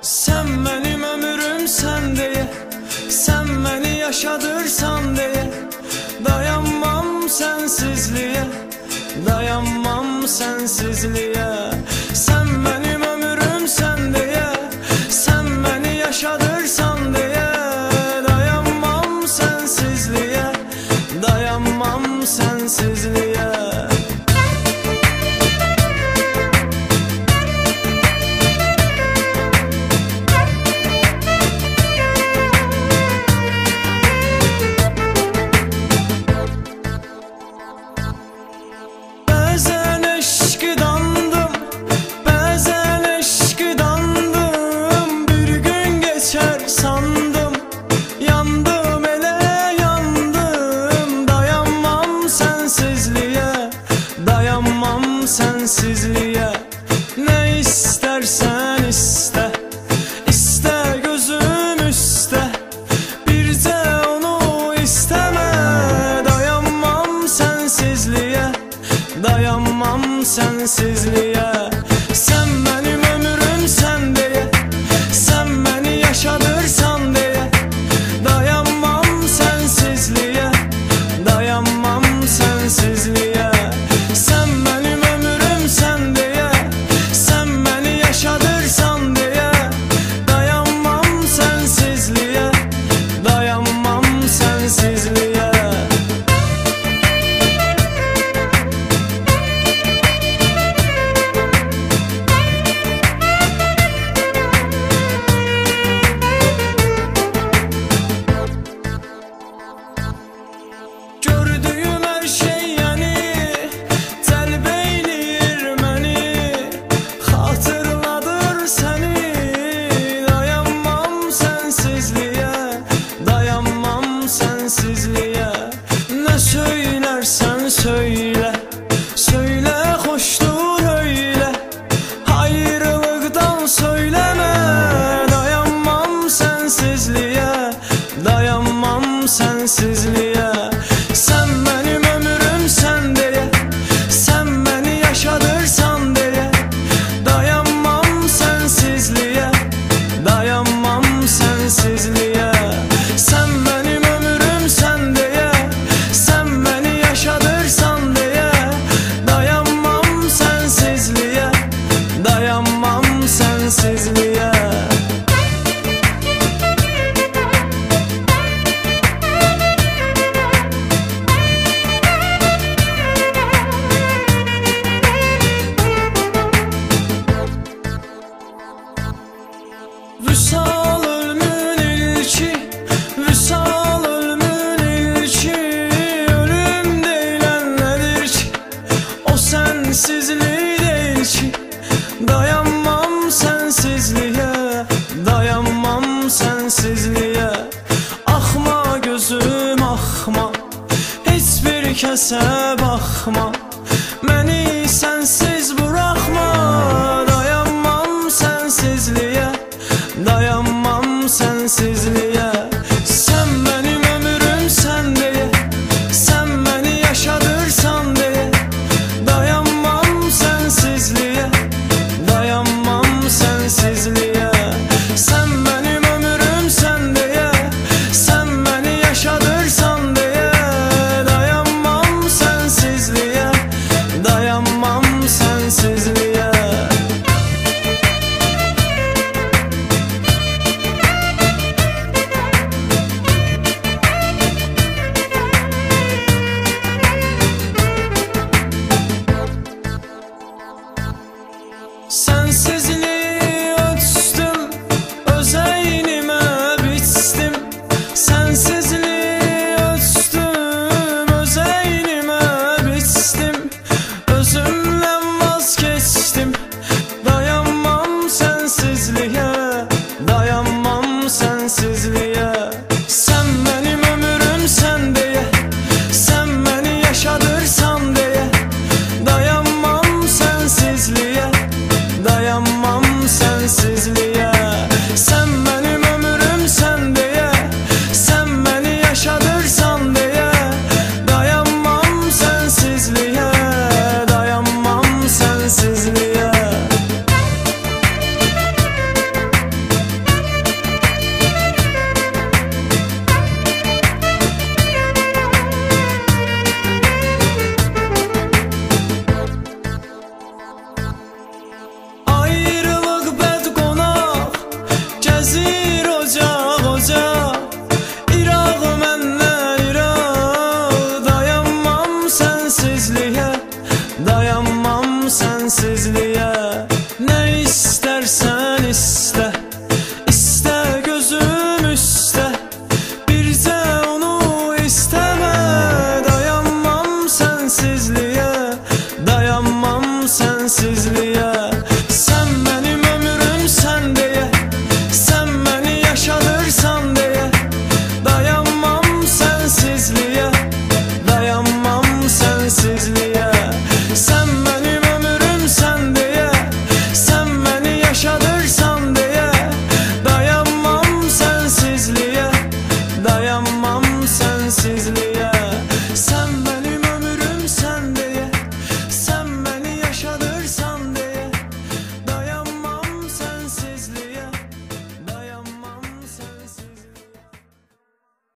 Sen benim ömrümsen diye, sen beni yaşadırsan diye, dayanmam sensizliğe, dayanmam sensizliğe. Sen benim ömrümsen diye, sen beni yaşadırsan diye, dayanmam sensizliğe, dayanmam sensizliğe. Dayanmam sensizliğe. Ne istersen iste, iste gözüm üstte, bir de onu isteme. Dayanmam sensizliğe, dayanmam sensizliğe. Sen benim ömrümsen diye, sen beni yaşadırsan diye, dayanmam sensizliğe, dayanmam sensizliğe. Sen benim ömrümsen diye, sen beni yaşadırsan diye, dayanmam sensizliğe, dayanmam sensizliğe. Gördüğüm her şey yani telbeyleyir beni, hatırladır seni. Dayanmam sensizliğe, dayanmam sensizliğe. Ne söylersen söyle, söyle hoştur öyle, ayrılıktan söyleme. Dayanmam sensizliğe, dayanmam sensizliğe. Sen benim ömrümsen diye, sen beni yaşadırsan diye, dayanmam sensizliğe, dayanmam sensizliğe. Sen benim ömrümsen diye, sen beni yaşadırsan diye, dayanmam sensizliğe, dayanmam sensizliğe. Vüsal ölümün ilki, vüsal ölümün ilki, ölüm değilen nedir ki, o sensizliği değil ki. Dayanmam sensizliğe, dayanmam sensizliğe. Akma gözüm akma, hiçbir kese bakma, beni sensiz bırakma. Dayanmam sensizliğe, dayanmam sensizliğe. Sen benim ömrümsen diye, sen beni yaşadırsan diye, dayanmam sensizliğe, dayanmam sensizliğe. Sen benim ömrümsen diye, sen beni yaşadırsan diye, dayanmam sensizliğe, dayanmam sensizliğe. Sensizliği ölçtüm, özeynime biçtim. Sensizliği ölçtüm, özeynime biçtim. Özümden vazgeçtim, dayanmam sensizliğe, dayanmam sensizliğe. Sen benim ömrümsen diye, sen beni yaşadırsan diye, dayanmam sensizliğe, dayanmam sensizliğe. Ne istersen iste, iste gözüm üste, bir de onu isteme. Dayanmam sensizliğe, dayanmam sensizliğe.